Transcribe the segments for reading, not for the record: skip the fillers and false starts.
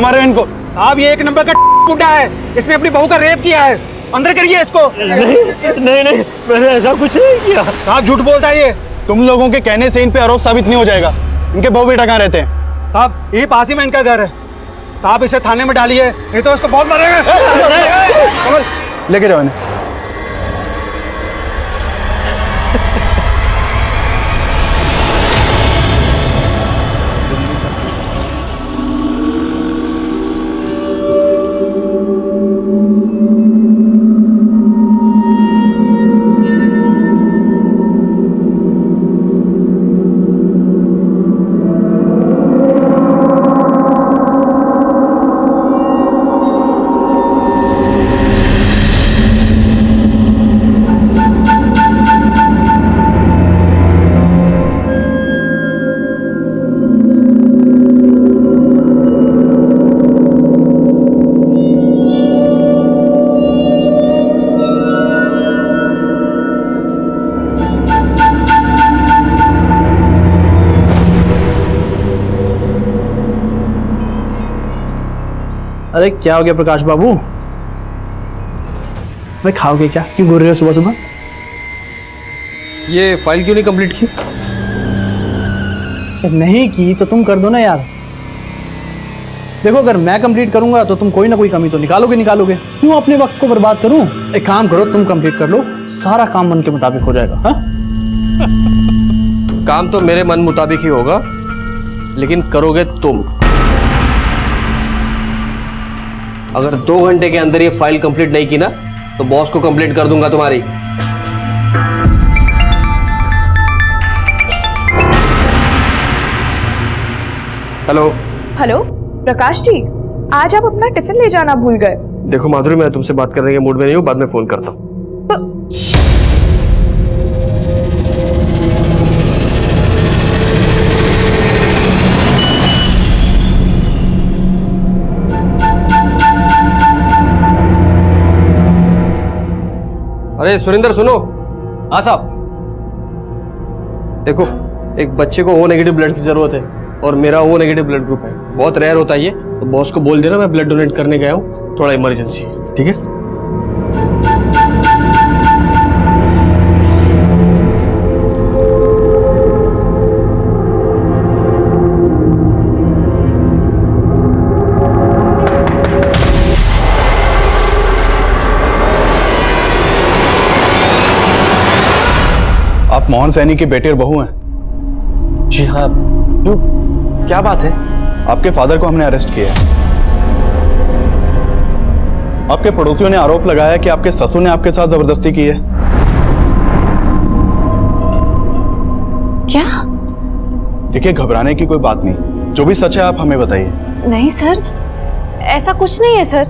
क्यों मारे हो इनको? साहब ये एक नंबर का गुंडा है, इसने अपनी बहू का रेप किया है, अंदर करिए इसको। नहीं नहीं, मैंने ऐसा कुछ नहीं किया। साहब झूठ बोलता है ये। तुम लोगों के कहने से इन पे आरोप साबित नहीं हो जाएगा। इनके बहू बेटा कहाँ रहते हैं? साहब यही पास ही में इनका घर है। साहब इसे थाने में डालिए, नहीं तो इसको बहुत मारेंगे। कमल लेके जाओ इन्हें। अरे क्या हो गया प्रकाश बाबू? भाई खाओगे क्या? क्यों बोल रहे हो सुबह सुबह? ये फाइल क्यों नहीं कंप्लीट की? नहीं की तो तुम कर दो ना यार। देखो अगर मैं कंप्लीट करूंगा तो तुम कोई ना कोई कमी तो निकालोगे। क्यों अपने वक्त को बर्बाद करूं? एक काम करो, तुम कंप्लीट कर लो, सारा काम मन के मुताबिक हो जाएगा। हाँ? काम तो मेरे मन मुताबिक ही होगा, लेकिन करोगे तुम। अगर 2 घंटे के अंदर ये फाइल कंप्लीट नहीं की ना तो बॉस को कंप्लेंट कर दूंगा तुम्हारी। हेलो हेलो प्रकाश जी, आज आप अपना टिफिन ले जाना भूल गए। देखो माधुरी, मैं तुमसे बात करने के मूड में नहीं हूँ, बाद में फोन करता हूँ। अरे सुरेंद्र सुनो। हाँ साहब। देखो एक बच्चे को O नेगेटिव ब्लड की जरूरत है और मेरा O नेगेटिव ब्लड ग्रुप है, बहुत रेयर होता है ये, तो बॉस को बोल देना मैं ब्लड डोनेट करने गया हूँ, थोड़ा इमरजेंसी है, ठीक है? आप मोहन सैनी की बेटी और बहू हैं? जी हाँ। क्यों, क्या बात है? आपके फादर को हमने अरेस्ट किया है। आपके पड़ोसियों ने आरोप लगाया कि आपके ससुर ने आपके साथ जबरदस्ती की है। क्या? देखिए घबराने की कोई बात नहीं, जो भी सच है आप हमें बताइए। नहीं सर, ऐसा कुछ नहीं है सर।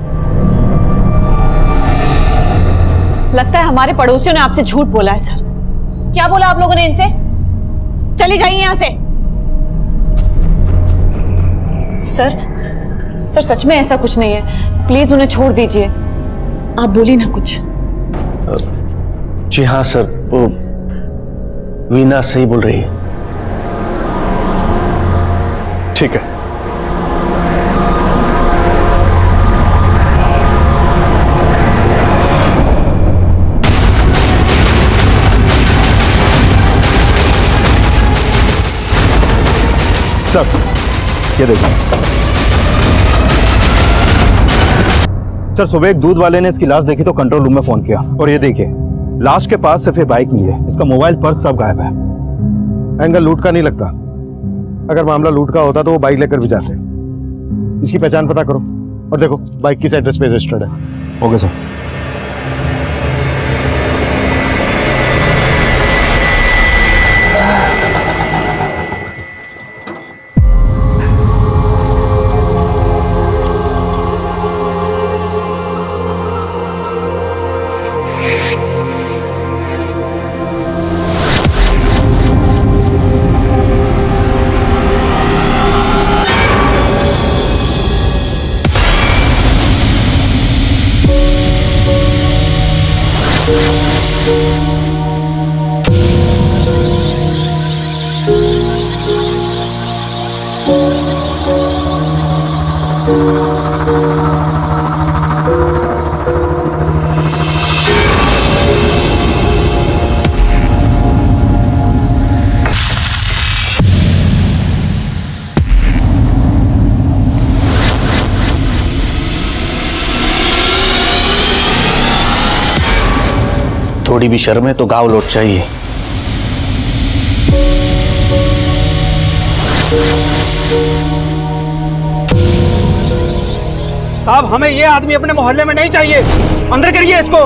लगता है हमारे पड़ोसियों ने आपसे झूठ बोला है सर। क्या बोला आप लोगों ने इनसे? चली जाइए यहां से। सर सच में ऐसा कुछ नहीं है, प्लीज उन्हें छोड़ दीजिए। आप बोलिए ना कुछ। जी हाँ सर, वो वीना सही बोल रही है। ठीक है। सर ये देखिए सर, सुबह एक दूध वाले ने इसकी लाश देखी तो कंट्रोल रूम में फोन किया, और ये देखिए लाश के पास सिर्फ ये बाइक मिली है, इसका मोबाइल पर्स सब गायब है। एंगल लूट का नहीं लगता, अगर मामला लूट का होता तो वो बाइक लेकर भी जाते। इसकी पहचान पता करो और देखो बाइक किस एड्रेस पे रजिस्टर्ड है। Okay sir. थोड़ी भी शर्म है तो गाँव लौट चाहिए। साहब हमें ये आदमी अपने मोहल्ले में नहीं चाहिए, अंदर करिए इसको।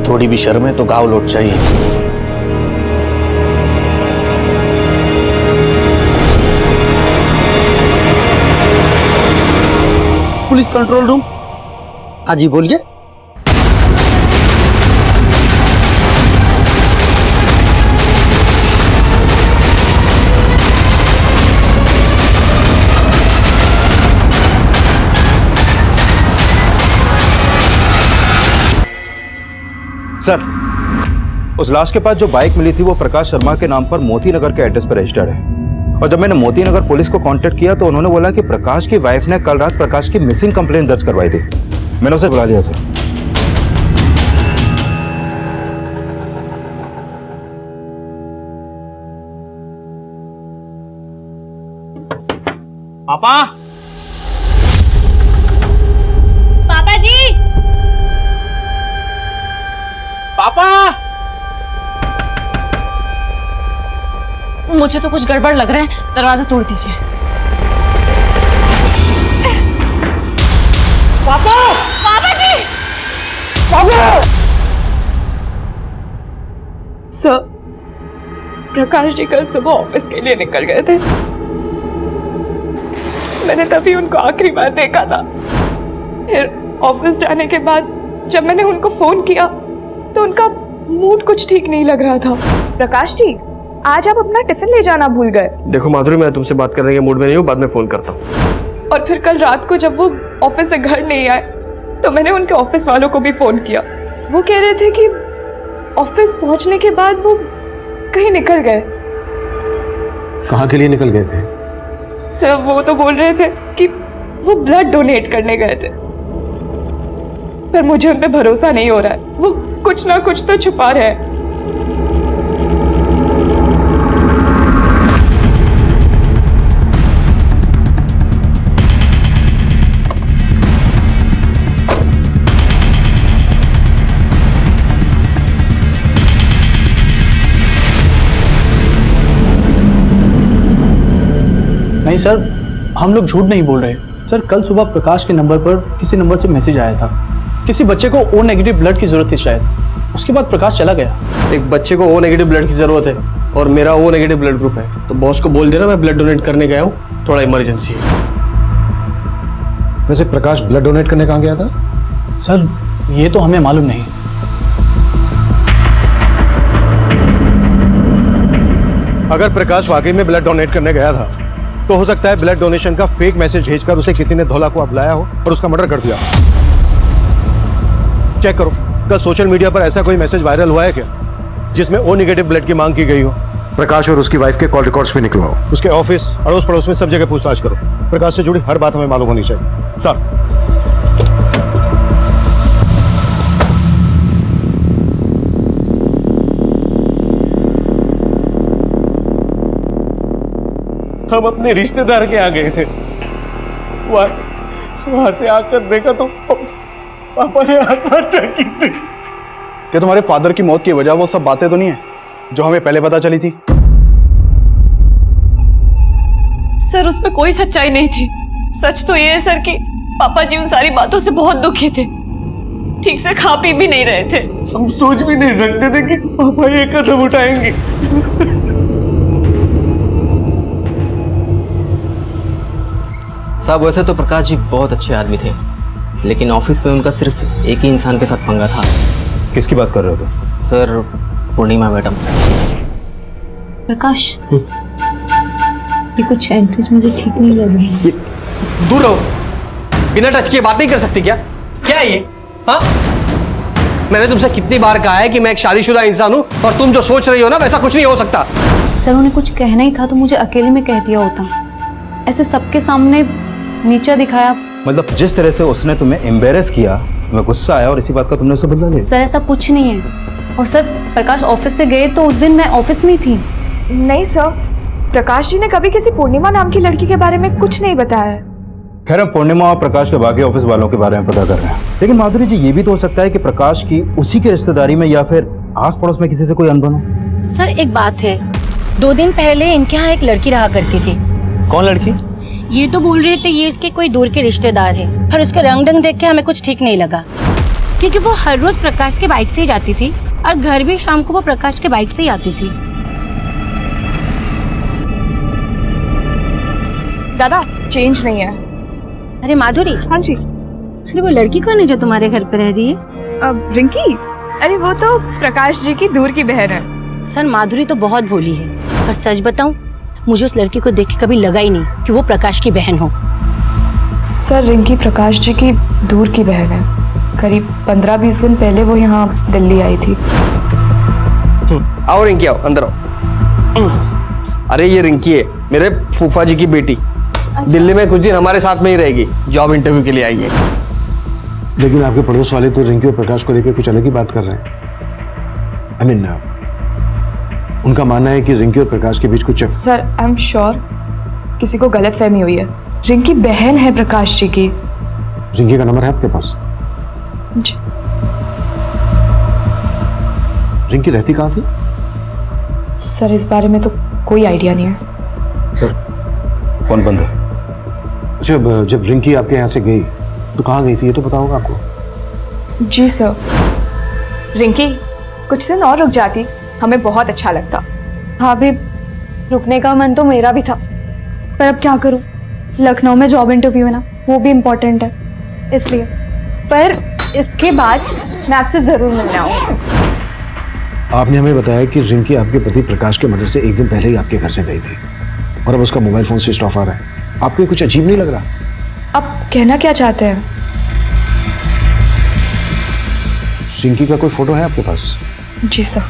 थोड़ी भी शर्म है तो गाँव लौट चाहिए। Police control room. हाँ जी बोलिए। सर, उस लाश के पास जो बाइक मिली थी वो प्रकाश शर्मा के नाम पर मोती नगर के एड्रेस पर रजिस्टर्ड है। और जब मैंने मोती नगर पुलिस को कांटेक्ट किया तो उन्होंने बोला कि प्रकाश की वाइफ ने कल रात प्रकाश की मिसिंग कंप्लेंट दर्ज करवाई थी। मैंने उसे बुला लिया सर। पापा, पापा जी, पापा, मुझे तो कुछ गड़बड़ लग रहा है, दरवाजा तोड़ दीजिए। पापा, पापा जी! पापा! सर, प्रकाश जी कल सुबह ऑफिस के लिए निकल गए थे। मैंने तभी उनको आखिरी बार देखा था। फिर ऑफिस जाने के बाद जब मैंने उनको फोन किया तो उनका मूड कुछ ठीक नहीं लग रहा था। प्रकाश जी, आज आप अपना टिफिन ले जाना भूल गए। देखो माधुरी, मैं तुमसे बात करने के मूड में नहीं हूँ, बाद में फोन करता हूँ। और फिर कल रात को जब वो ऑफिस से घर नहीं आए तो मैंने उनके ऑफिस वालों को भी फोन किया। वो कह रहे थे कि ऑफिस पहुंचने के बाद वो कहीं निकल गए। कहाँ के लिए निकल गए थे? सर, वो तो बोल रहे थे कि वो ब्लड डोनेट करने गए थे, पर मुझे उन पे भरोसा नहीं हो रहा है। वो कुछ ना कुछ तो छुपा रहे हैं। नहीं सर, हम लोग झूठ नहीं बोल रहे। सर, कल सुबह प्रकाश के नंबर पर किसी नंबर से मैसेज आया था। किसी बच्चे को ओ नेगेटिव ब्लड की जरूरत थी शायद। उसके बाद प्रकाश चला गया। एक बच्चे को ओ नेगेटिव ब्लड की जरूरत है और मेरा ओ नेगेटिव ब्लड ग्रुप है, तो बॉस को बोल देना मैं ब्लड डोनेट करने गया हूँ, थोड़ा इमरजेंसी है। वैसे प्रकाश ब्लड डोनेट करने कहाँ गया था? सर, ये तो हमें मालूम नहीं। अगर प्रकाश वाकई में ब्लड डोनेट करने गया था तो हो सकता है ब्लड डोनेशन का फेक मैसेज भेजकर उसे किसी ने धोला को बुलाया हो और उसका मर्डर कर दिया। चेक करो, कल सोशल मीडिया पर ऐसा कोई मैसेज वायरल हुआ है क्या जिसमें ओ नेगेटिव ब्लड की मांग की गई हो? प्रकाश और उसकी वाइफ के कॉल रिकॉर्ड्स भी निकलवाओ। उसके ऑफिस, अड़ोस पड़ोस में सब जगह पूछताछ करो। प्रकाश से जुड़ी हर बात हमें मालूम होनी चाहिए। सर, हम अपने रिश्तेदार के आ गए थे। वहां से आकर देखा तो पापा ने आत्महत्या की थी। क्या तुम्हारे फादर की मौत की वजह वो सब बातें तो नहीं है जो हमें पहले पता चली थी? सर, उसमें कोई सच्चाई नहीं थी। सच तो ये है सर कि पापा जी उन सारी बातों से बहुत दुखी थे, ठीक से खा पी भी नहीं रहे थे। हम सोच भी नहीं सकते थे कि पापा ये कदम उठाएंगे। साहब, वैसे तो प्रकाश जी बहुत अच्छे आदमी थे, लेकिन ऑफिस में उनका सिर्फ एक ही इंसान के साथ पंगा था। किसकी बात कर रहे हो तुम? सर, पूर्णिमा मैडम। प्रकाश, ये कुछ एंट्रीज मुझे ठीक नहीं लग रही। दूर रहो, बिना टच किए बात नहीं कर सकती क्या? क्या है ये? हाँ, मैंने तुमसे कितनी बार कहा है कि मैं एक शादीशुदा इंसान हूँ और तुम जो सोच रही हो ना वैसा कुछ नहीं हो सकता। सर, उन्हें कुछ कहना ही था तो मुझे अकेले में कह दिया होता। ऐसे सबके सामने नीचा दिखाया, मतलब जिस तरह से उसने तुम्हें एम्बेरस किया, मैं गुस्सा आया और इसी बात का तुमने उसे बदला लिया। सर ऐसा कुछ नहीं है। और सर प्रकाश ऑफिस से गए तो उस दिन मैं ऑफिस में ही थी। नहीं सर, प्रकाश जी ने कभी किसी पूर्णिमा नाम की लड़की के बारे में कुछ नहीं बताया है। खैर हम पूर्णिमा और प्रकाश के बाकी ऑफिस वालों के बारे में पता कर रहे हैं, लेकिन माधुरी जी ये भी तो हो सकता है कि प्रकाश की उसी की रिश्तेदारी में या फिर आस पड़ोस में किसी से कोई अनबन हो। सर एक बात है, 2 दिन पहले इनके यहाँ एक लड़की रहा करती थी। कौन लड़की? ये तो बोल रहे थे ये इसके कोई दूर के रिश्तेदार है, पर उसका रंग ढंग देख के हमें कुछ ठीक नहीं लगा, क्योंकि वो हर रोज प्रकाश के बाइक से ही जाती थी और घर भी शाम को वो प्रकाश के बाइक से ही आती थी। दादा चेंज नहीं है। अरे माधुरी। हाँ जी। अरे वो लड़की कौन है जो तुम्हारे घर पे रह रही है? अब रिंकी? अरे वो तो प्रकाश जी की दूर की बहन है। सर माधुरी तो बहुत भोली है, पर सच बताऊं मुझे उस लड़की को देख के कभी लगा ही नहीं कि वो प्रकाश की बहन हो। सर रिंकी प्रकाश जी की दूर की बहन है। करीब 15-20 दिन पहले वो यहाँ दिल्ली आई थी। आओ रिंकी, आओ अंदर आओ। अरे ये रिंकी है, मेरे फूफा जी की बेटी। दिल्ली में कुछ दिन हमारे साथ में ही रहेगी, जॉब इंटरव्यू के लिए आई है। लेकिन आपके पड़ोस वाले तो रिंकी और प्रकाश को लेकर कुछ अलग ही बात कर रहे हैं। आई मीन उनका मानना है कि रिंकी और प्रकाश के बीच कुछ। सर आई एम श्योर किसी को गलतफहमी हुई है। रिंकी बहन है प्रकाश जी की। रिंकी का नंबर है आपके पास? जी। रिंकी रहती कहाँ थी? सर इस बारे में तो कोई आइडिया नहीं है। सर कौन बंद है? अच्छा, जब रिंकी आपके यहाँ से गई तो कहाँ गई थी ये तो पता होगा आपको? जी सर। रिंकी कुछ दिन और रुक जाती, हमें बहुत अच्छा लगता। हाँ भी रुकने का मन तो मेरा भी था, पर अब क्या करूं, लखनऊ में जॉब इंटरव्यू है ना, वो भी इम्पोर्टेंट है इसलिए। पर इसके बाद मैं आपसे जरूर मिलने आऊंगी। आपने हमें बताया कि रिंकी आपके पति प्रकाश के मर्डर से 1 दिन पहले ही आपके घर से गई थी और अब उसका मोबाइल फोन स्विच ऑफ आ रहा है। आपको ये कुछ अजीब नहीं लग रहा? आप कहना क्या चाहते हैं? रिंकी का कोई फोटो है आपके पास? जी सर।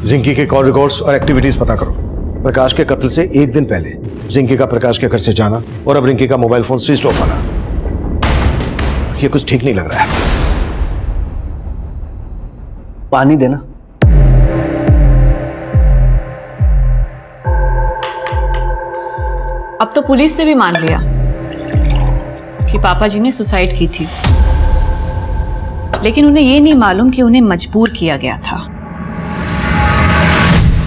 रिंकी के कॉल रिकॉर्ड्स और एक्टिविटीज पता करो। प्रकाश के कत्ल से 1 दिन पहले रिंकी का प्रकाश के घर से जाना और अब रिंकी का मोबाइल फोन स्विच ऑफ आना, ये कुछ ठीक नहीं लग रहा है। पानी देना। अब तो पुलिस ने भी मान लिया कि पापा जी ने सुसाइड की थी, लेकिन उन्हें ये नहीं मालूम कि उन्हें मजबूर किया गया था।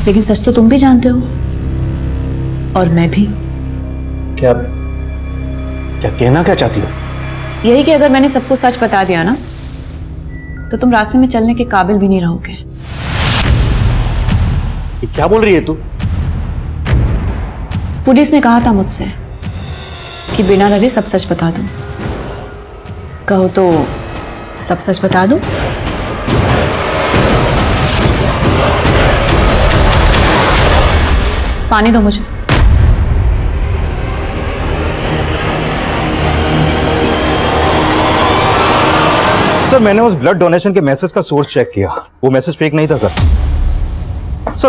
लेकिन सच तो तुम भी जानते हो और मैं भी। क्या कहना क्या चाहती हो? यही कि अगर मैंने सबको सच बता दिया ना, तो तुम रास्ते में चलने के काबिल भी नहीं रहोगे। ये क्या बोल रही है तू? पुलिस ने कहा था मुझसे कि बिना डरे सब सच बता दूं। कहो तो सब सच बता दूं? पानी दो मुझे। सर मैंने उस ब्लड डोनेशन के मैसेज का सोर्स चेक किया, वो मैसेज फेक नहीं था सर।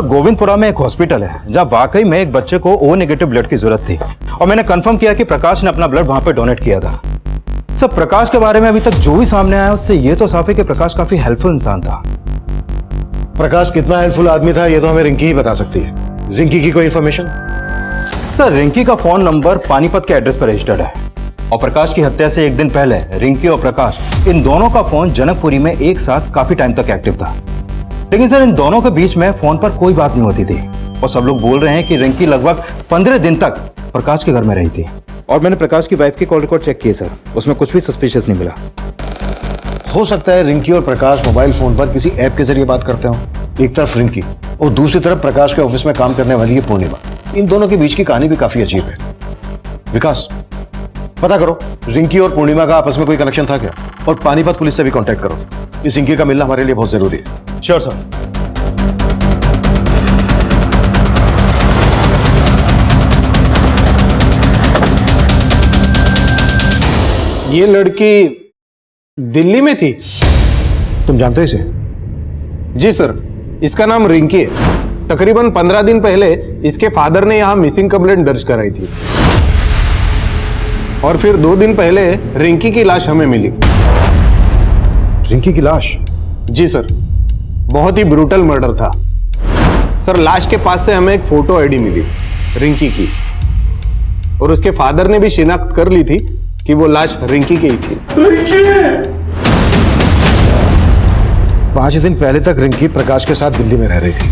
गोविंदपुरा में एक हॉस्पिटल है जहां वाकई में एक बच्चे को ओ नेगेटिव ब्लड की जरूरत थी और मैंने कंफर्म किया कि प्रकाश ने अपना ब्लड वहां पे डोनेट किया था। सर प्रकाश के बारे में अभी तक जो भी सामने आया उससे ये तो साफ है कि प्रकाश काफी हेल्पफुल इंसान था। प्रकाश कितना हेल्पफुल आदमी था ये तो हमें रिंकी ही बता सकती है। रिंकी की कोई इंफॉर्मेशन? सर रिंकी का फोन नंबर पानीपत के एड्रेस पर रजिस्टर्ड है और प्रकाश की हत्या से 1 दिन पहले रिंकी और प्रकाश इन दोनों का फोन जनकपुरी में एक साथ काफी टाइम तक एक्टिव था। लेकिन सर इन दोनों के बीच में फोन पर कोई बात नहीं होती थी और सब लोग बोल रहे हैं कि रिंकी लगभग 15 दिन तक प्रकाश के घर में रही थी। और मैंने प्रकाश की वाइफ की कॉल रिकॉर्ड चेक किए सर, उसमें कुछ भी सस्पिशियस नहीं मिला। हो सकता है रिंकी और प्रकाश मोबाइल फोन पर किसी ऐप के जरिए बात करते हो। एक तरफ रिंकी और दूसरी तरफ प्रकाश के ऑफिस में काम करने वाली है पूर्णिमा। इन दोनों के बीच की कहानी भी काफी अजीब है। विकास पता करो रिंकी और पूर्णिमा का आपस में कोई कनेक्शन था क्या, और पानीपत पुलिस से भी कांटेक्ट करो। इस रिंकी का मिलना हमारे लिए बहुत जरूरी है। Sure sir. ये लड़की दिल्ली में थी? तुम जानते हो इसे? जी सर, इसका नाम रिंकी है। तकरीबन 15 दिन पहले इसके फादर ने यहाँ मिसिंग कंप्लेंट दर्ज कराई थी और फिर 2 दिन पहले रिंकी की लाश हमें मिली। रिंकी की लाश? जी सर, बहुत ही ब्रूटल मर्डर था सर। लाश के पास से हमें एक फोटो आईडी मिली रिंकी की और उसके फादर ने भी शिनाख्त कर ली थी कि वो लाश रिंकी की ही थी। 5 दिन पहले तक रिंकी प्रकाश के साथ दिल्ली में रह रही थी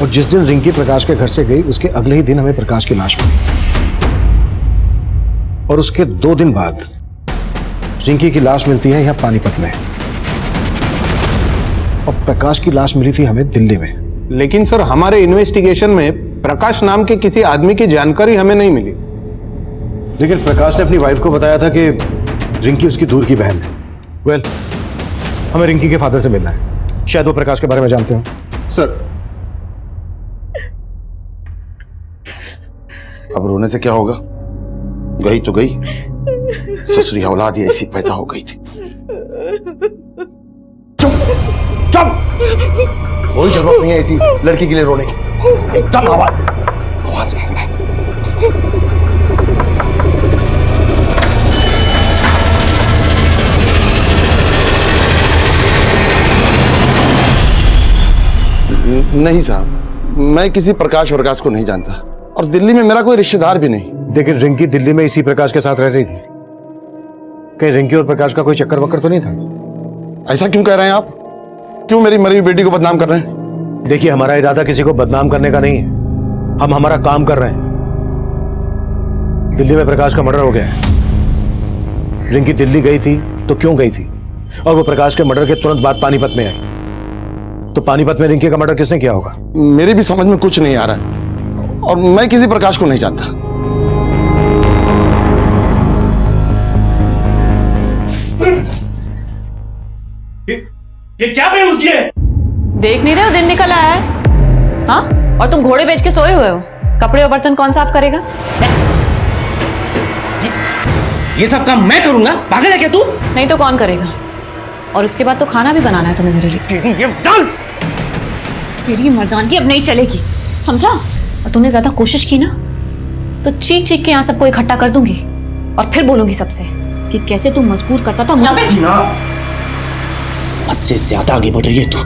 और जिस दिन रिंकी प्रकाश के घर से गई उसके अगले ही दिन हमें प्रकाश की लाश मिली और उसके 2 दिन बाद रिंकी की लाश मिलती है यहां पानीपत में और प्रकाश की लाश मिली थी हमें दिल्ली में। लेकिन सर हमारे इन्वेस्टिगेशन में प्रकाश नाम के किसी आदमी की जानकारी हमें नहीं मिली। लेकिन प्रकाश ने अपनी वाइफ को बताया था कि रिंकी उसकी दूर की बहन है। वेल, हमें रिंकी के फादर से मिलना है, शायद वो प्रकाश के बारे में जानते हो। सर अब रोने से क्या होगा? गई तो गई, ससुरी औलाद ही ऐसी पैदा हो गई थी। चुप! कोई जरूरत नहीं है ऐसी लड़की के लिए रोने की। एकदम आवाज आती है। नहीं साहब, मैं किसी प्रकाश वरकाश को नहीं जानता और दिल्ली में मेरा कोई रिश्तेदार भी नहीं। लेकिन रिंकी दिल्ली में इसी प्रकाश के साथ रह रही थी। कहीं रिंकी और प्रकाश का कोई चक्कर वक्कर तो नहीं था? ऐसा क्यों कह रहे हैं आप? क्यों मेरी मरी हुई बेटी को बदनाम कर रहे हैं? देखिए, हमारा इरादा किसी को बदनाम करने का नहीं है। हम हमारा काम कर रहे हैं। दिल्ली में प्रकाश का मर्डर हो गया है। रिंकी दिल्ली गई थी तो क्यों गई थी? और वो प्रकाश के मर्डर के तुरंत बाद पानीपत में आई, तो पानीपत में रिंकी का मर्डर किसने किया होगा? मेरी भी समझ में कुछ नहीं आ रहा है और मैं किसी प्रकाश को नहीं जानता। ये क्या बेहुदी है? देख नहीं रहे हो दिन निकल आया है? हाँ, और तुम घोड़े बेच के सोए हुए हो। कपड़े और बर्तन कौन साफ करेगा? ये सब काम मैं करूंगा? पागल है क्या तू? नहीं तो कौन करेगा? और उसके बाद तो खाना भी बनाना है तुम्हें मेरे लिए। तेरी मर्दानगी अब नहीं चलेगी, समझा? और तुमने ज्यादा कोशिश की ना तो चीख चीख के यहाँ सबको इकट्ठा कर दूंगी और फिर बोलूंगी सबसे कि कैसे तू मजबूर करता था। हद से ज्यादा आगे बढ़ रही है तू।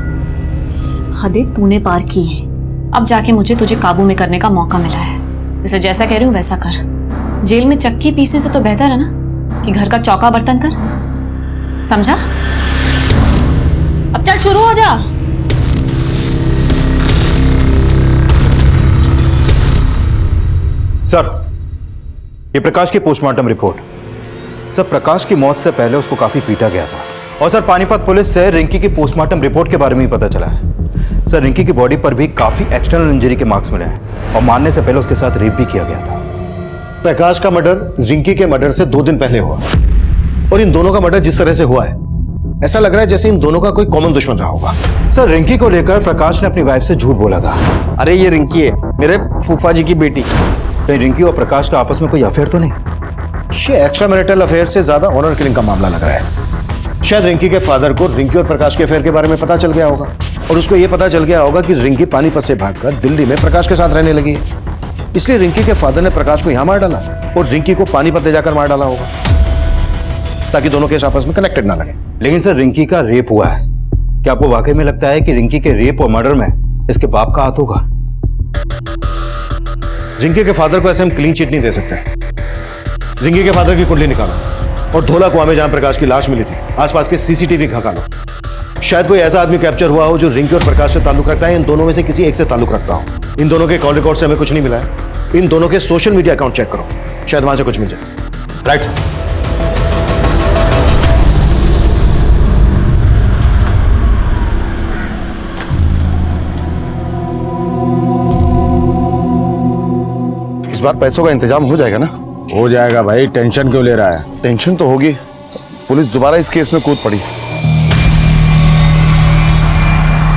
हदें तूने पार की हैं। अब जाके मुझे तुझे काबू में करने का मौका मिला है। जैसे जैसा कह रही हूँ वैसा कर। जेल में चक्की पीसने से तो बेहतर है ना कि घर का चौका बर्तन कर, समझा? अब चल शुरू हो जा। सर, ये प्रकाश की पोस्टमार्टम रिपोर्ट। सर, प्रकाश की मौत से पहले उसको काफी पीटा गया था और सर पानीपत पुलिस से रिंकी की पोस्टमार्टम रिपोर्ट के बारे में ही पता चला है। सर, रिंकी की बॉडी पर भी काफी एक्सटर्नल इंजरी के मार्क्स मिले हैं और मारने से पहले उसके साथ रेप भी किया गया था। प्रकाश का मर्डर रिंकी के मर्डर से 2 दिन पहले हुआ और इन दोनों का मर्डर जिस तरह से हुआ है, ऐसा लग रहा है जैसे इन दोनों का कोई कॉमन दुश्मन रहा होगा। सर, रिंकी को लेकर प्रकाश ने अपनी वाइफ से झूठ बोला था। अरे ये रिंकी है, मेरे फूफा जी की बेटी। कहीं रिंकी और प्रकाश का आपस में कोई अफेयर तो नहीं? ये एक्स्ट्रा मैरिटल अफेयर से ज्यादा ऑनर किलिंग का मामला लग रहा है। शायद रिंकी के फादर को रिंकी और प्रकाश के अफेयर के बारे में पता चल गया होगा और उसको यह पता चल गया होगा कि रिंकी पानीपत से भागकर दिल्ली में प्रकाश के साथ रहने लगी है। इसलिए रिंकी के फादर ने प्रकाश को यहां मार डाला और रिंकी को पानीपत ले जाकर मार डाला होगा ताकि दोनों केस आपस में कनेक्टेड ना लगे। लेकिन सर, रिंकी का रेप हुआ है। क्या आपको वाकई में लगता है कि रिंकी के रेप और मर्डर में इसके बाप का हाथ होगा? रिंकी के फादर को ऐसे हम क्लीन चिट नहीं दे सकते। रिंकी के फादर की कुंडली निकालो और धोला कुआं में जहां प्रकाश की लाश मिली थी आसपास के सीसीटीवी खंगालो। शायद कोई ऐसा आदमी कैप्चर हुआ हो जो रिंकी और प्रकाश से ताल्लुक रखता है, इन दोनों में से किसी एक से ताल्लुक रखता हो। इन दोनों के कॉल रिकॉर्ड से हमें कुछ नहीं मिला है। इन दोनों के सोशल मीडिया अकाउंट चेक करो, शायद वहां से कुछ मिल जाए। राइट। इस बार पैसों का इंतजाम हो जाएगा ना? हो जाएगा भाई, टेंशन क्यों ले रहा है? टेंशन तो होगी, पुलिस दोबारा इस केस में कूद पड़ी।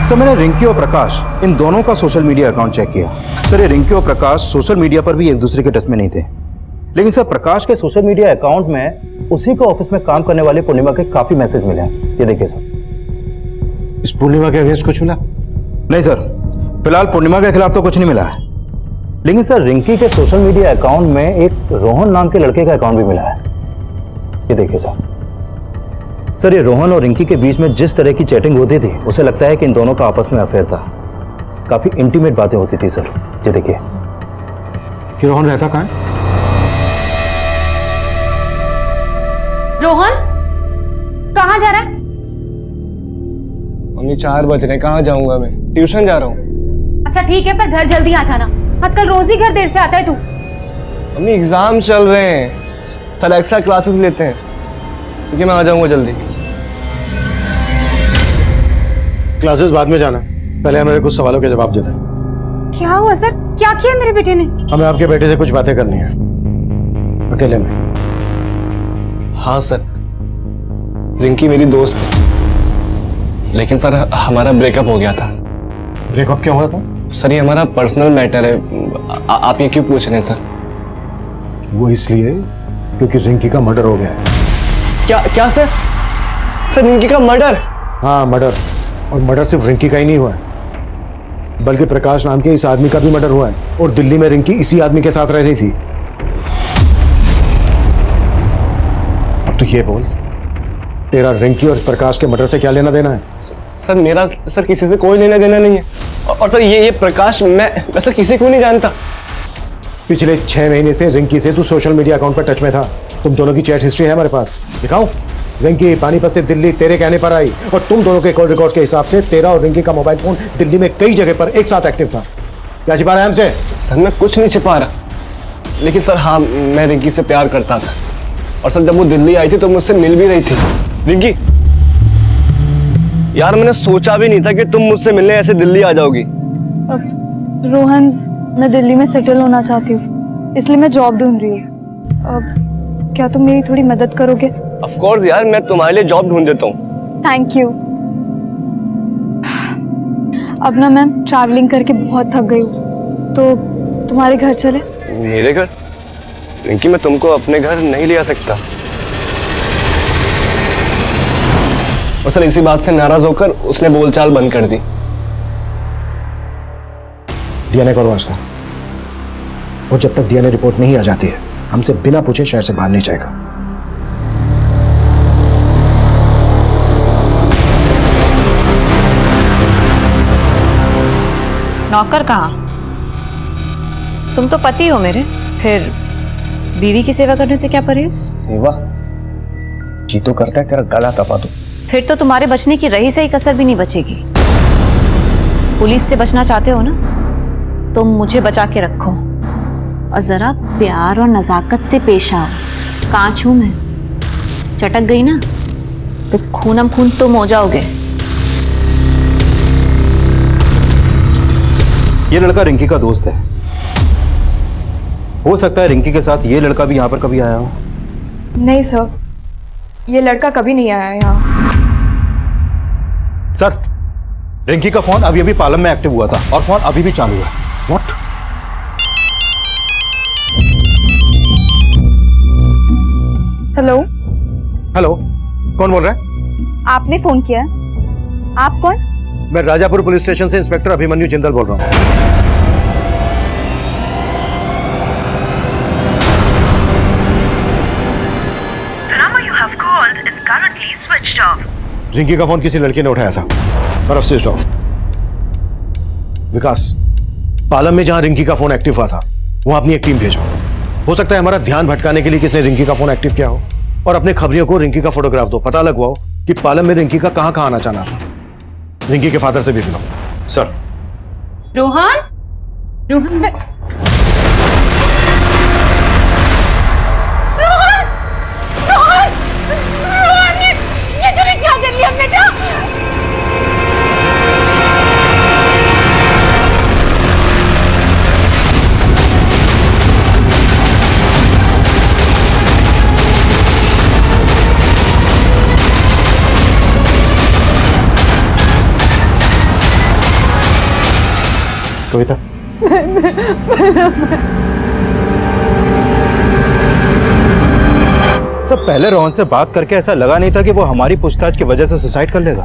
सर, मैंने रिंकी और प्रकाश इन दोनों का सोशल मीडिया अकाउंट चेक किया। सर, ये रिंकी और प्रकाश सोशल मीडिया पर भी एक दूसरे के टच में नहीं थे। लेकिन सर, प्रकाश के सोशल मीडिया अकाउंट में उसी को ऑफिस में काम करने वाली पूर्णिमा के काफी मैसेज मिले हैं। ये देखिए सर। इस पूर्णिमा के अगेंस्ट कुछ मिला? नहीं सर, फिलहाल पूर्णिमा के खिलाफ तो कुछ नहीं मिला है, लेकिन सर रिंकी के सोशल मीडिया अकाउंट में एक रोहन नाम के लड़के का अकाउंट भी मिला है। ये देखिए सर, ये रोहन और रिंकी के बीच में जिस तरह की चैटिंग होती थी, उसे लगता है कि इन दोनों का आपस में अफेयर था। काफी इंटीमेट बातें होती थी सर। ये देखिए। कि रोहन रहता कहाँ है? रोहन कहाँ जा रहा है? मम्मी 4 बज रहे, कहाँ जाऊंगा मैं? ट्यूशन जा रहा हूँ। अच्छा ठीक है, पर घर जल्दी आ जाना। आजकल रोज ही घर देर से आता है तू। मम्मी एग्जाम चल रहे हैं, कल एक्स्ट्रा क्लासेस लेते हैं, ठीक है मैं आ जाऊंगा जल्दी। क्लासेस बाद में जाना, पहले मेरे कुछ सवालों के जवाब देना। क्या हुआ सर? क्या किया मेरे बेटे ने? हमें आपके बेटे से कुछ बातें करनी है, अकेले में। हाँ सर, रिंकी मेरी दोस्त है, लेकिन सर हमारा ब्रेकअप हो गया था। ब्रेकअप क्यों हुआ था? सर ये हमारा पर्सनल मैटर है, आप ये क्यों पूछ रहे हैं सर? वो इसलिए क्योंकि रिंकी का मर्डर हो गया है। क्या सर? सर रिंकी का मर्डर? हाँ मर्डर, और मर्डर सिर्फ रिंकी का ही नहीं हुआ है, बल्कि प्रकाश नाम के इस आदमी का भी मर्डर हुआ है, और दिल्ली में रिंकी इसी आदमी के साथ रह रही थी। अब तो ये बोल, तेरा रिंकी और प्रकाश के मर्डर से क्या लेना देना है? सर मेरा सर किसी से कोई लेना देना नहीं है, और सर ये प्रकाश मैं सर किसी को नहीं जानता। पिछले 6 महीने से रिंकी से तू सोशल मीडिया अकाउंट पर टच में था। तुम दोनों की चैट हिस्ट्री है हमारे पास, दिखाऊं? रिंकी पानीपत से दिल्ली तेरे कहने पर आई, और तुम दोनों के कॉल रिकॉर्ड के हिसाब से तेरा और रिंकी का मोबाइल फोन दिल्ली में कई जगह पर एक साथ एक्टिव था। क्या छिपा रहा है हमसे? सर मैं कुछ नहीं छिपा रहा, लेकिन सर हाँ मैं रिंकी से प्यार करता था, और सर जब वो दिल्ली आई थी तो मुझसे मिल भी रही थी। रिंकी यार, मैंने सोचा भी नहीं था कि तुम मुझसे मिलने ऐसे दिल्ली आ जाओगी। रोहन, मैं दिल्ली में सेटल होना चाहती हूँ, इसलिए मैं जॉब ढूंढ रही हूँ। क्या तुम मेरी थोड़ी मदद करोगे? ऑफ कोर्स यार, मैं तुम्हारे लिए जॉब ढूंढ देता हूँ। Thank you. अब ना मैं ट्रैवलिंग करके बहुत थक गई हूँ, तो तुम्हारे घर चले? मेरे घर? रिंकी मैं तुमको अपने घर नहीं ले आ सकता। और सर इसी बात से नाराज होकर उसने बोलचाल बंद कर दी। डीएनए करवा उसका, और जब तक डीएनए रिपोर्ट नहीं आ जाती है, हमसे बिना पूछे शहर से बाहर नहीं जाएगा। नौकर कहाँ? तुम तो पति हो मेरे, फिर बीवी की सेवा करने से क्या परहेज? सेवा? जी तो करता है तेरा गला दबा दूं। फिर तो तुम्हारे बचने की रही सही कसर भी नहीं बचेगी। पुलिस से बचना चाहते हो ना, तो मुझे बचा के रखो, और जरा प्यार और नजाकत से पेश आओ। कांच हूं मैं, चटक गई ना तो खूनम खून तुम हो जाओगे। ये लड़का रिंकी का दोस्त है, हो सकता है रिंकी के साथ ये लड़का भी यहाँ पर कभी आया हो। नहीं सर, ये लड़का कभी नहीं आया यहाँ। सर, रिंकी का फोन अभी पालम में एक्टिव हुआ था, और फोन अभी भी चालू है। व्हाट? हेलो। हेलो, कौन बोल रहा है? आपने फोन किया? आप कौन? मैं राजापुर पुलिस स्टेशन से इंस्पेक्टर अभिमन्यु जिंदल बोल रहा हूँ। रिंकी का फोन किसी लड़के ने उठाया था, और अब स्विच ऑफ। विकास, पालम में जहां रिंकी का फोन एक्टिव हुआ था, वहां अपनी एक टीम भेजो। हो सकता है हमारा ध्यान भटकाने के लिए किसने रिंकी का फोन एक्टिव किया हो, और अपने खबरियों को रिंकी का फोटोग्राफ दो, पता लगवाओ कि पालम में रिंकी का कहां आना जाना था। रिंकी के फादर से भी मिलो। सर। रोहन, रोहन क्या कर लिया बेटा? कविता, सब पहले रोहन से बात करके ऐसा लगा नहीं था कि वो हमारी पूछताछ की वजह से सुसाइड कर लेगा।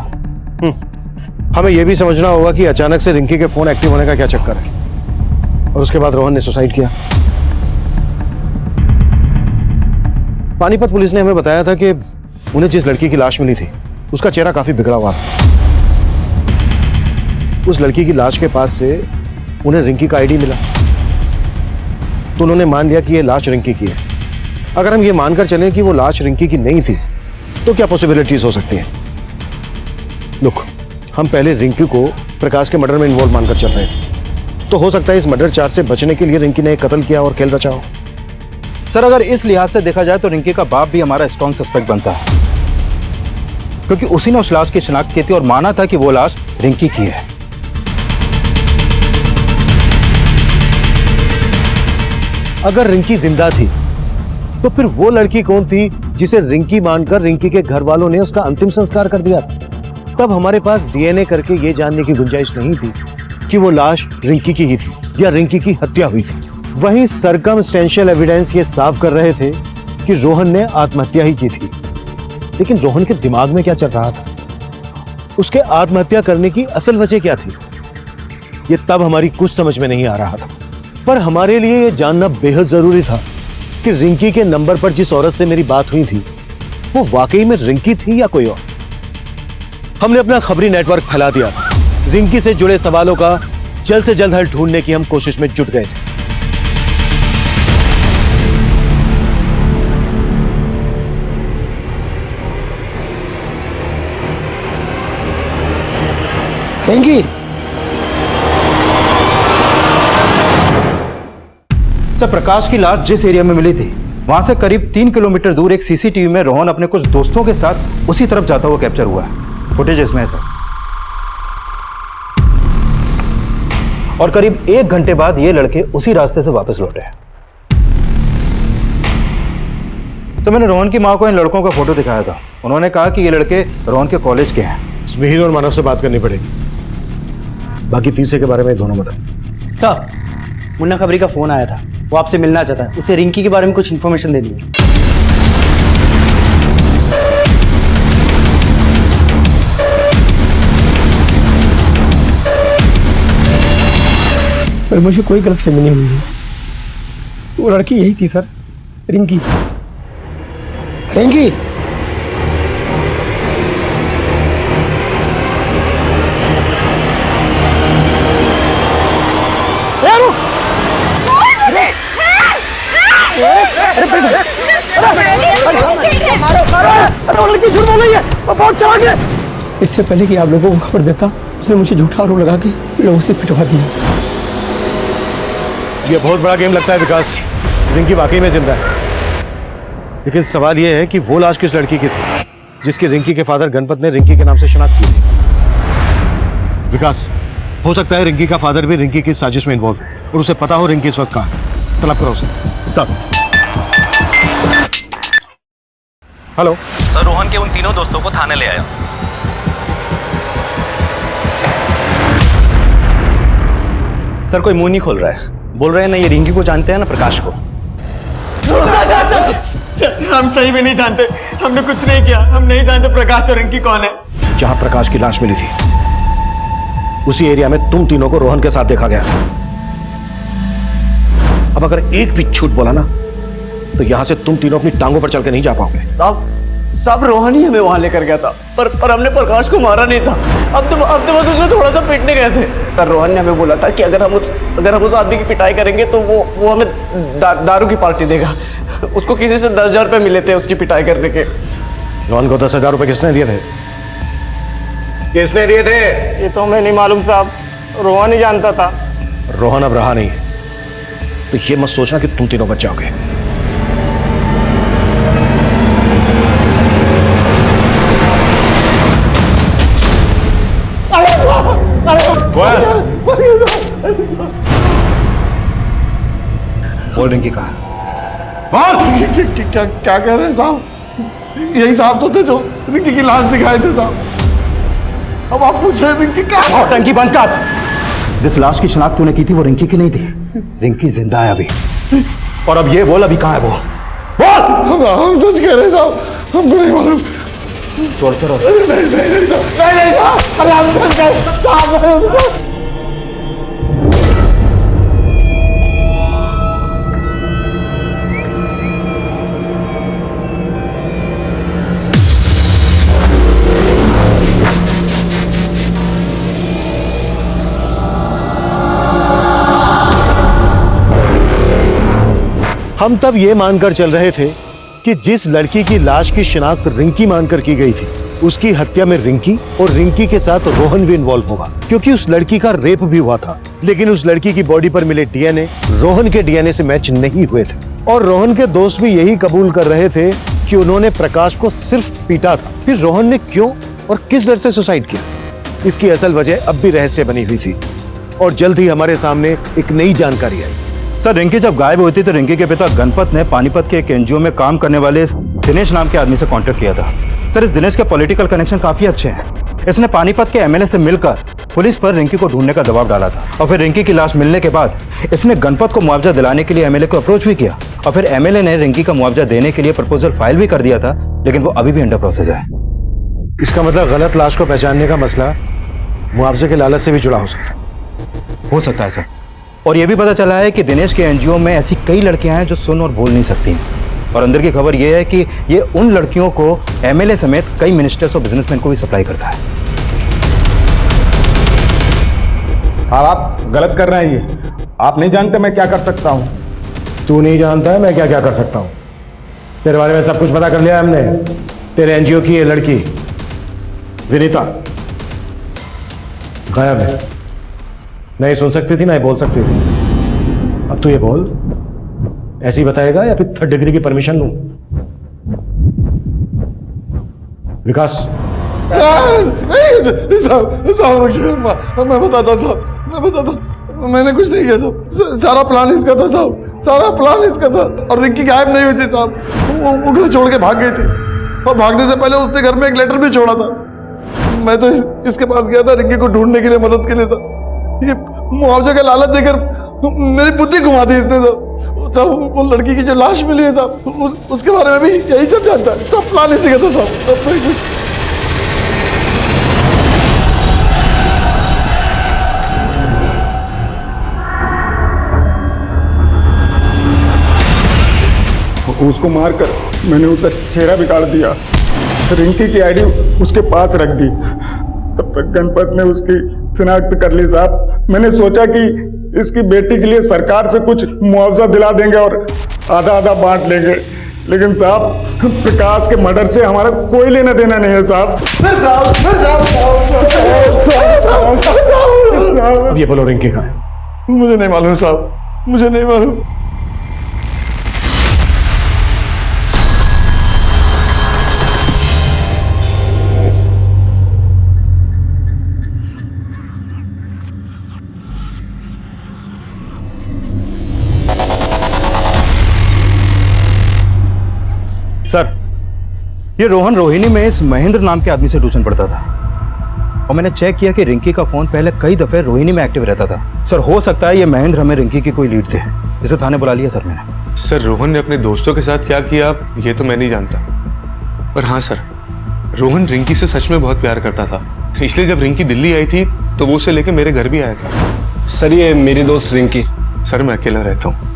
हमें यह भी समझना होगा कि अचानक से रिंकी के फोन एक्टिव होने का क्या चक्कर है और उसके बाद रोहन ने सुसाइड किया। पानीपत पुलिस ने हमें बताया था कि उन्हें जिस लड़की की लाश मिली थी उसका चेहरा काफी बिगड़ा हुआ था। उस लड़की की लाश के पास से उन्हें रिंकी का आईडी मिला, तो उन्होंने मान लिया कि यह लाश रिंकी की है। अगर हम ये मानकर चलें कि वो लाश रिंकी की नहीं थी तो क्या पॉसिबिलिटीज हो सकती हैं? लुक, हम पहले रिंकी को प्रकाश के मर्डर में इन्वॉल्व मानकर चल रहे थे, तो हो सकता है इस मर्डर चार्ज से बचने के लिए रिंकी ने एक कत्ल किया और खेल रचा हो। सर, अगर इस लिहाज से देखा जाए तो रिंकी का बाप भी हमारा स्ट्रॉन्ग सस्पेक्ट बनता है, क्योंकि उसी ने उस लाश की शिनाख्त की थी और माना था कि वो लाश रिंकी की है। अगर रिंकी जिंदा थी तो फिर वो लड़की कौन थी जिसे रिंकी मानकर रिंकी के घर वालों ने उसका अंतिम संस्कार कर दिया था? तब हमारे पास डीएनए करके ये जानने की गुंजाइश नहीं थी कि वो लाश रिंकी की ही थी या रिंकी की हत्या हुई थी। वहीं सर्कमस्टेंशियल एविडेंस ये साफ कर रहे थे कि रोहन ने आत्महत्या ही की थी। लेकिन रोहन के दिमाग में क्या चल रहा था? उसके आत्महत्या करने की असल वजह क्या थी? ये तब हमारी कुछ समझ में नहीं आ रहा था। पर हमारे लिए ये जानना बेहद जरूरी था कि रिंकी के नंबर पर जिस औरत से मेरी बात हुई थी वो वाकई में रिंकी थी या कोई और। हमने अपना खबरी नेटवर्क फैला दिया। रिंकी से जुड़े सवालों का जल्द से जल्द हल ढूंढने की हम कोशिश में जुट गए थे। रिंकी, सर, प्रकाश की लाश जिस एरिया में मिली थी वहां से करीब 3 किलोमीटर दूर एक सीसीटीवी में रोहन अपने कुछ दोस्तों के साथ उसी तरफ जाता हुआ कैप्चर हुआ है। फुटेज इसमें है सर। और करीब 1 घंटे बाद ये लड़के उसी रास्ते से वापस लौटे हैं। तो मैंने रोहन की मां को इन लड़कों का फोटो दिखाया था। उन्होंने कहा कि ये लड़के रोहन के कॉलेज के हैं। मिहिर और मानव से बात करनी पड़ेगी। बाकी तीसरे के बारे में दोनों बता। सर, मुन्ना खबरी का फोन आया था, वो आपसे मिलना चाहता है। उसे रिंकी के बारे में कुछ इन्फॉर्मेशन देनी है। सर, मुझे कोई गलतफहमी नहीं हुई है। वो लड़की यही थी सर, रिंकी। रिंकी, इससे पहले कि आप लोगों को खबर देता, उसने मुझे झूठा आरोप लगा के लोगों से पिटवा दिया। ये बहुत बड़ा गेम लगता है विकास। रिंकी वाकई में जिंदा है, लेकिन सवाल यह है कि वो लाश किस लड़की की थी जिसकी रिंकी के फादर गणपत ने रिंकी के नाम से शिनाख्त की थी। विकास, हो सकता है रिंकी का फादर भी रिंकी की साजिश में इन्वॉल्व है और उसे पता हो रिंकी इस वक्त कहाँ है। तलब करो उसे। सब। हेलो सर, रोहन के उन तीनों दोस्तों को थाने ले आया। सर, कोई मुंह नहीं खोल रहा है। बोल रहे हैं ना ये रिंकी को जानते हैं ना प्रकाश को। हम सही में नहीं जानते, हमने कुछ नहीं किया। हम नहीं जानते प्रकाश और रिंकी कौन है। जहां प्रकाश की लाश मिली थी उसी एरिया में तुम तीनों को रोहन के साथ देखा गया था। अब अगर एक भी झूठ बोला ना तो यहां से तुम तीनों अपनी टांगों पर चल के नहीं जा पाओगे। सब रोहन ही हमें वहां लेकर गया था, पर हमने प्रकाश को मारा नहीं था। अब तो बस उसमें थोड़ा सा पीटने गए थे। पर रोहन ने हमें बोला था कि अगर हम उस आदमी की पिटाई करेंगे तो वो हमें दारू की पार्टी देगा। उसको किसी से 10,000 रुपए मिले थे उसकी पिटाई करने के। रोहन को 10,000 रुपए किसने दिए थे? किसने दिए थे? ये तो हमें नहीं मालूम साहब, रोहन ही जानता था। रोहन अब रहा नहीं, तो ये मत सोचना कि तुम तीनों बच जाओगे। बोल रिंकी कहाँ? क्या कह रहे हैं साहब? यही साहब तो थे जो रिंकी की लाश दिखाए थे साहब। अब आप पूछ रहे हैं रिंकी कहाँ? टंकी बंद कर। जिस लाश की शिनाख्त तूने की थी वो रिंकी की नहीं थी। रिंकी जिंदा है अभी। और अब ये बोल, अभी कहाँ है वो? बोल। हम सच कह रहे हैं साहब, हमको नहीं मालूम। तोड़ते रहो। नहीं नहीं नहीं साहब, नहीं नहीं साहब, अरे हम सच कह रहे हैं साहब। हम तब ये मानकर चल रहे थे कि जिस लड़की की लाश की शिनाख्त रिंकी मानकर की गई थी, उसकी हत्या में रिंकी और रिंकी के साथ रोहन भी इन्वॉल्व होगा, क्योंकि उस लड़की का रेप भी हुआ था। लेकिन उस लड़की की बॉडी पर मिले डीएनए रोहन के डीएनए से मैच नहीं हुए थे। और रोहन के दोस्त भी यही कबूल कर रहे थे कि उन्होंने प्रकाश को सिर्फ पीटा था। फिर रोहन ने क्यों और किस डर से सुसाइड किया, इसकी असल वजह अब भी रहस्य बनी हुई थी और जल्द ही हमारे सामने एक नई जानकारी आई। सर, रिंकी जब गायब हुई थी तो रिंकी के पिता गणपत ने पानीपत के एक एनजीओ में काम करने वाले इस दिनेश नाम के आदमी से कांटेक्ट किया था। सर, इस दिनेश के पॉलिटिकल कनेक्शन काफी अच्छे हैं। इसने पानीपत के एमएलए से मिलकर पुलिस पर रिंकी को ढूंढने का दबाव डाला था और फिर रिंकी की लाश मिलने के बाद इसने गणपत को मुआवजा दिलाने के लिए एमएलए को अप्रोच भी किया और फिर एमएलए ने रिंकी का मुआवजा देने के लिए प्रपोजल फाइल भी कर दिया था, लेकिन वो अभी भी अंडर प्रोसेस है। इसका मतलब गलत लाश को पहचानने का मसला मुआवजे के लालच से भी जुड़ा हो सकता है सर। और ये भी पता चला है कि दिनेश के एनजीओ में ऐसी कई लड़कियां हैं जो सुन और बोल नहीं सकती और अंदर की खबर ये है कि ये उन लड़कियों को एमएलए समेत कई मिनिस्टर्स और बिजनेसमैन को भी सप्लाई करता है। साहब, आप गलत कर रहे हैं। ये आप नहीं जानते मैं क्या कर सकता हूँ। तू नहीं जानता है मैं क्या क्या कर सकता हूँ। तेरे बारे में सब कुछ पता कर लिया हमने। तेरे एनजीओ की ये लड़की विनीता गायब है। नहीं सुन सकती थी ना ही बोल सकती थी। अब तू ये बोल, ऐसे ही बताएगा या फिर 3rd डिग्री की परमिशन लूं? विकास साहब, मैं बताता साहब, मैंने कुछ नहीं किया साहब। सारा प्लान इसका था साहब, सारा प्लान इसका था। और रिंकी गायब नहीं हुई थी साहब, वो घर छोड़ के भाग गई थी और भागने से पहले उसने घर में एक लेटर भी छोड़ा था। मैं तो इसके पास गया था रिंकी को ढूंढने के लिए, मदद के लिए साहब। ये मुआवजे का लालच देकर मेरी बुद्धि घुमा दी इसने साहब। वो लड़की की जो लाश मिली है साहब, उसके बारे में भी यही सब जानता है। सब प्लान इसी का था साहब। उसको मारकर मैंने उसका चेहरा बिगाड़ दिया, रिंकी की आईडी उसके पास रख दी। तब तक गणपत ने उसकी शिनाख्त कर ली साहब। मैंने सोचा कि इसकी बेटी के लिए सरकार से कुछ मुआवजा दिला देंगे और आधा आधा बांट लेंगे, लेकिन साहब प्रकाश के मर्डर से हमारा कोई लेना देना नहीं है साहब। अब ये बोलो रिंकी कहाँ है? मुझे नहीं मालूम साहब, मुझे नहीं मालूम। सर, ये रोहन रोहिणी में इस महेंद्र नाम के आदमी से ट्यूशन पढ़ता था और मैंने चेक किया कि रिंकी का फोन पहले कई दफे रोहिणी में एक्टिव रहता था। सर, हो सकता है ये महेंद्र हमें रिंकी की कोई लीड थे। इसे थाने बुला लिया सर मैंने। सर, रोहन ने अपने दोस्तों के साथ क्या किया ये तो मैं नहीं जानता, पर हाँ सर, रोहन रिंकी से सच में बहुत प्यार करता था। इसलिए जब रिंकी दिल्ली आई थी तो वो उसे लेके मेरे घर भी आया था। सर, ये मेरी दोस्त रिंकी। सर, मैं अकेला रहता हूँ,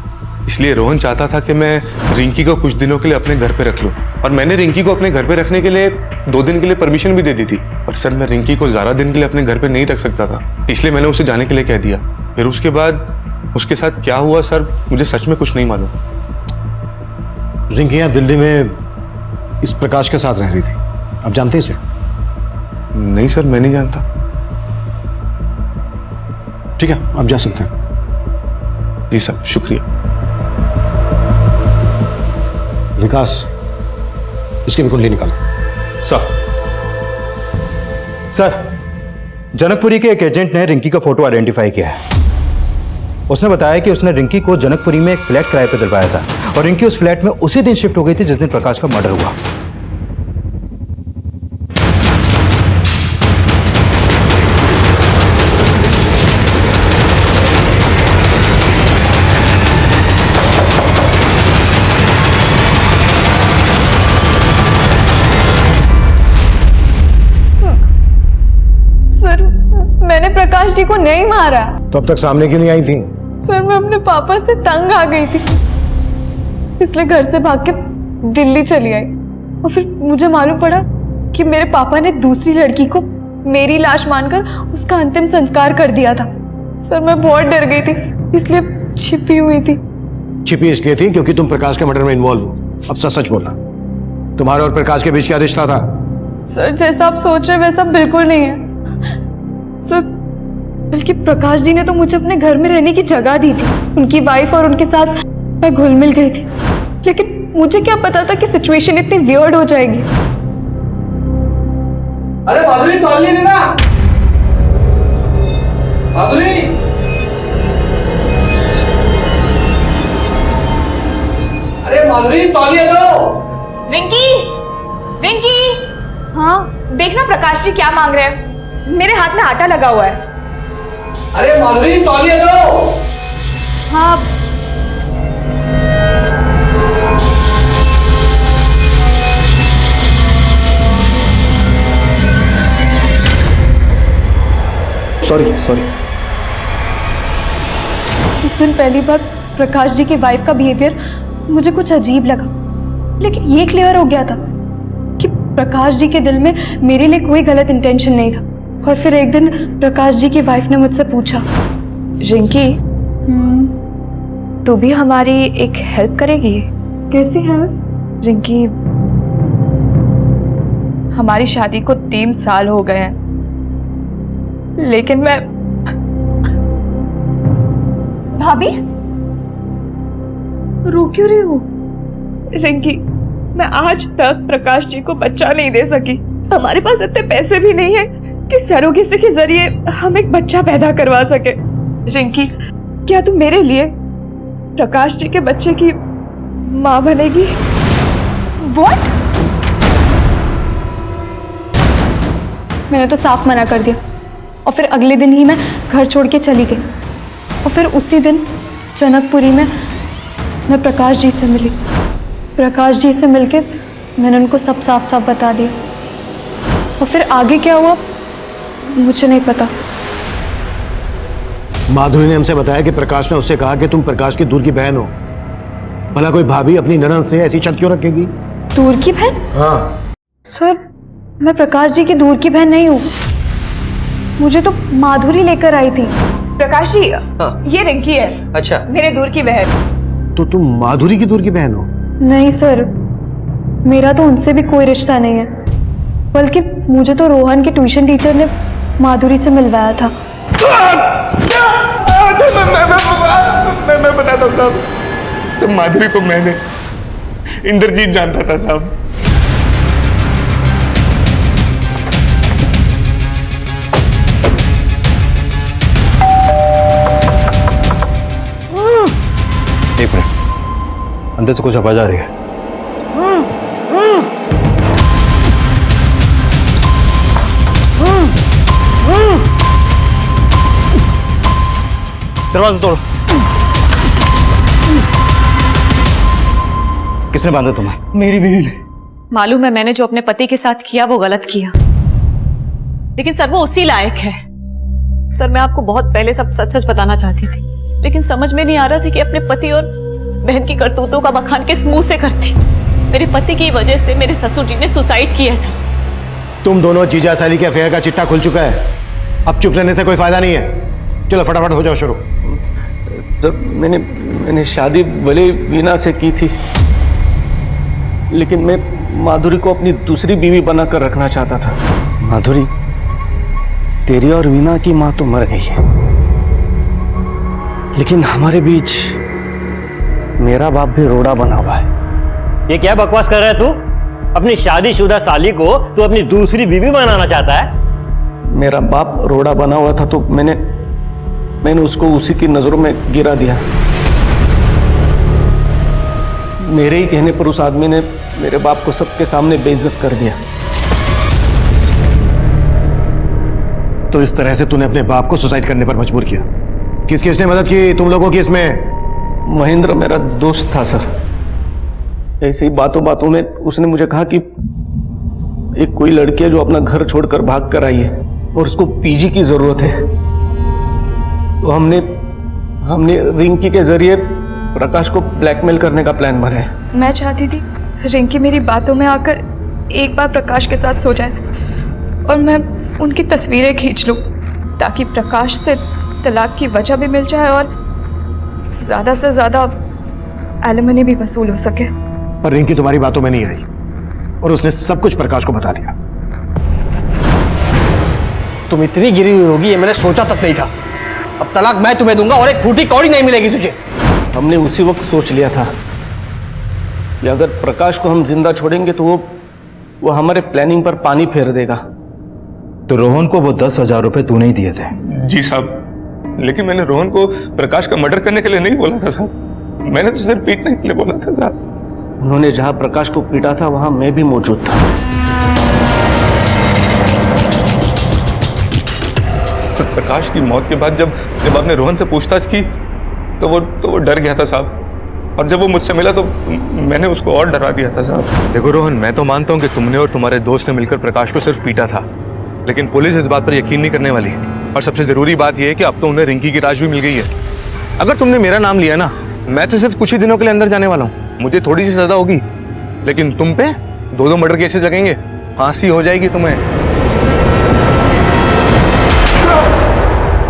इसलिए रोहन चाहता था कि मैं रिंकी को कुछ दिनों के लिए अपने घर पे रख लूं और मैंने रिंकी को अपने घर पे रखने के लिए 2 दिन के लिए परमिशन भी दे दी थी। और सर, मैं रिंकी को ज्यादा दिन के लिए अपने घर पे नहीं रख सकता था, इसलिए मैंने उसे जाने के लिए कह दिया। फिर उसके बाद उसके साथ क्या हुआ सर, मुझे सच में कुछ नहीं मालूम। रिंकी यहाँ दिल्ली में इस प्रकाश के साथ रह रही थी, आप जानते हैं इसे? नहीं सर, मैं नहीं जानता। ठीक है, आप जा सकते हैं। जी सर, शुक्रिया। विकास, इसकी भी कुंडली निकालो। सर, जनकपुरी के एक एजेंट ने रिंकी का फोटो आइडेंटिफाई किया है। उसने बताया कि उसने रिंकी को जनकपुरी में एक फ्लैट किराए पर दिलवाया था और रिंकी उस फ्लैट में उसी दिन शिफ्ट हो गई थी जिस दिन प्रकाश का मर्डर हुआ। जी को नहीं मारा। तो अब तक सामने क्यों नहीं आई थी? सर मैं अपने पापा से तंग आ गई थी, इसलिए घर से भाग के दिल्ली चली आई। और फिर मुझे मालूम पड़ा कि मेरे पापा ने दूसरी लड़की को मेरी लाश मानकर उसका अंतिम संस्कार कर दिया था। सर मैं बहुत डर गई थी, इसलिए छिपी हुई थी। छिपी इसलिए थी क्योंकि तुम प्रकाश के मर्डर में इन्वॉल्व हो। अब सच सच बोलना, तुम्हारे और प्रकाश के बीच क्या रिश्ता था? सर जैसा आप सोच रहे वैसा बिल्कुल नहीं है सर, बल्कि प्रकाश जी ने तो मुझे अपने घर में रहने की जगह दी थी। उनकी वाइफ और उनके साथ मैं घुल मिल गई थी, लेकिन मुझे क्या पता था कि सिचुएशन इतनी वियर्ड हो जाएगी। अरे माधुरी तौलिए ना, माधुरी। अरे माधुरी तौलिए दो। रिंकी, रिंकी। हाँ देखना प्रकाश जी क्या मांग रहे हैं, मेरे हाथ में आटा लगा हुआ है। अरे माधुरी तौलिए दो। हाँ सॉरी। उस दिन पहली बार प्रकाश जी की वाइफ का बिहेवियर मुझे कुछ अजीब लगा, लेकिन ये क्लियर हो गया था कि प्रकाश जी के दिल में मेरे लिए कोई गलत इंटेंशन नहीं था। और फिर एक दिन प्रकाश जी की वाइफ ने मुझसे पूछा, रिंकी तू भी हमारी एक हेल्प करेगी? कैसी हेल्प? रिंकी हमारी शादी को 3 साल हो गए हैं, लेकिन मैं भाभी रो क्यों रही हो? रिंकी मैं आज तक प्रकाश जी को बच्चा नहीं दे सकी। हमारे पास इतने पैसे भी नहीं है कि सरोगेसी के जरिए हम एक बच्चा पैदा करवा सके। रिंकी क्या तू मेरे लिए प्रकाश जी के बच्चे की माँ बनेगी? What? मैंने तो साफ मना कर दिया और फिर अगले दिन ही मैं घर छोड़ के चली गई। और फिर उसी दिन जनकपुरी में मैं प्रकाश जी से मिली। प्रकाश जी से मिलके मैंने उनको सब साफ साफ बता दिया। और फिर आगे क्या हुआ मुझे नहीं पता। माधुरी ने हमसे बताया कि प्रकाश ने उससे कहा कि तुम प्रकाश की दूर की बहन हो। भला कोई भाभी अपनी ननद से ऐसी शर्त क्यों रखेगी? दूर की बहन? हाँ सर मैं प्रकाश जी की दूर की बहन नहीं हूँ, मुझे तो माधुरी लेकर आई थी। प्रकाश जी ये रिंकी है। अच्छा मेरे दूर की बहन। तो तुम माधुरी की दूर की बहन हो? नहीं सर, मेरा तो उनसे भी कोई रिश्ता नहीं है, बल्कि मुझे तो रोहन के ट्यूशन टीचर ने माधुरी से मिलवाया था। मैं बताता हूँ साहब, सब माधुरी को मैंने इंद्रजीत जानता था साहब। एक मिनट, अंदर से कुछ आवाज आ रही है। दरवाजा तोड़ो। किसने बांधा तुम्हें? मेरी बीवी ने। मालूम है मैंने जो अपने पति के साथ किया वो गलत किया, लेकिन सर वो उसी लायक है। सर मैं आपको बहुत पहले सब सच सच बताना चाहती थी, लेकिन समझ में नहीं आ रहा था कि अपने पति और बहन की करतूतों का बखान किस मुंह से करती। मेरे पति की वजह से मेरे ससुर जी ने सुसाइड किया सर। तुम दोनों जीजा साली के अफेयर का चिट्टा खुल चुका है, अब चुप रहने से कोई फायदा नहीं है। चलो फटाफट हो जाओ शुरू। तो मैंने शादी भले वीना से की थी, लेकिन मैं माधुरी को अपनी दूसरी बीवी बनाकर रखना चाहता था। माधुरी, तेरी और वीना की माँ तो मर गई है, लेकिन हमारे बीच मेरा बाप भी रोड़ा बना हुआ है। ये क्या बकवास कर रहा है तू? अपनी शादीशुदा साली को तू अपनी दूसरी बीवी बनाना चाहता है? मेरा बाप रोड़ा बना हुआ था तो मैंने उसको उसी की नजरों में गिरा दिया। मेरे ही कहने पर उस आदमी ने मेरे बाप को सबके सामने बेइज्जत कर दिया। तो इस तरह से तूने अपने बाप को सुसाइड करने पर मजबूर किया। किसने मदद की तुम लोगों की इसमें? महेंद्र मेरा दोस्त था सर। ऐसे ही बातों बातों में उसने मुझे कहा कि एक कोई लड़की है जो अपना घर छोड़कर भाग कर आई है और उसको पीजी की जरूरत है। तो हमने रिंकी के जरिए प्रकाश को ब्लैकमेल करने का प्लान बनाया। मैं चाहती थी रिंकी मेरी बातों में आकर एक बार प्रकाश के साथ सो जाए और मैं उनकी तस्वीरें खींच लूं ताकि प्रकाश से तलाक की वजह भी मिल जाए और ज़्यादा से ज़्यादा एलिमनी भी वसूल हो सके। पर रिंकी तुम्हारी बातों में नहीं आई और उसने सब कुछ प्रकाश को बता दिया। तुम इतनी गिरी हुई होगी ये मैंने सोचा तक नहीं था। अब तलाक मैं तुम्हें दूंगा और एक फूटी कौड़ी नहीं मिलेगी तुझे। हमने उसी वक्त सोच लिया था कि अगर प्रकाश को हम जिंदा छोड़ेंगे तो वो हमारे प्लानिंग पर पानी फेर देगा। तो रोहन को वो 10,000 रुपए तूने ही दिए थे? जी साहब, लेकिन मैंने रोहन को प्रकाश का मर्डर करने के लिए नहीं बोला था साहब। मैंने तो सिर्फ पीटने के लिए बोला था साहब। उन्होंने जहां प्रकाश को पीटा था वहां मैं भी मौजूद था। प्रकाश की मौत के बाद जब आपने रोहन से पूछताछ की तो वो डर गया था साहब, और जब वो मुझसे मिला तो मैंने उसको और डरा दिया था साहब। देखो रोहन, मैं तो मानता हूँ कि तुमने और तुम्हारे दोस्त ने मिलकर प्रकाश को सिर्फ पीटा था, लेकिन पुलिस इस बात पर यकीन नहीं करने वाली। और सबसे जरूरी बात यह है कि अब तो उन्हें रिंकी की लाश भी मिल गई है। अगर तुमने मेरा नाम लिया ना, मैं तो सिर्फ कुछ ही दिनों के लिए अंदर जाने वाला हूँ, मुझे थोड़ी सी सजा होगी, लेकिन तुम पे 2-2 मर्डर केसेस लगेंगे, फांसी हो जाएगी तुम्हें।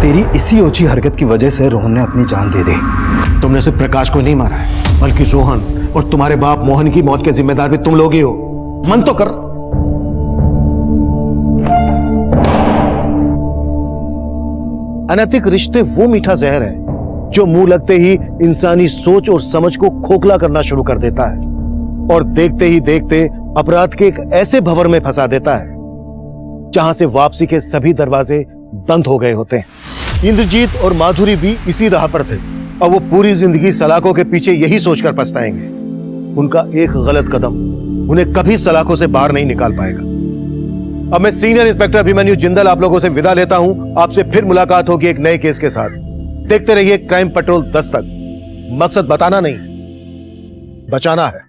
तेरी इसी ओछी हरकत की वजह से रोहन ने अपनी जान दे दी। तुमने सिर्फ प्रकाश को नहीं मारा है, बल्कि रोहन और तुम्हारे बाप मोहन की मौत के जिम्मेदार भी तुम लोग ही हो। मन तो कर। अनैतिक रिश्ते वो मीठा जहर है जो मुंह लगते ही इंसानी सोच और समझ को खोखला करना शुरू कर देता है और देखते ही देखते अपराध के एक ऐसे भंवर में फंसा देता है जहां से वापसी के सभी दरवाजे बंद हो गए होते हैं। इंद्रजीत और माधुरी भी इसी राह पर थे और वो पूरी जिंदगी सलाखों के पीछे यही सोचकर पछताएंगे। उनका एक गलत कदम उन्हें कभी सलाखों से बाहर नहीं निकाल पाएगा। अब मैं सीनियर इंस्पेक्टर अभिमन्यु जिंदल आप लोगों से विदा लेता हूं। आपसे फिर मुलाकात होगी एक नए केस के साथ। देखते रहिए क्राइम पेट्रोल 10 तक। मकसद बताना नहीं, बचाना है।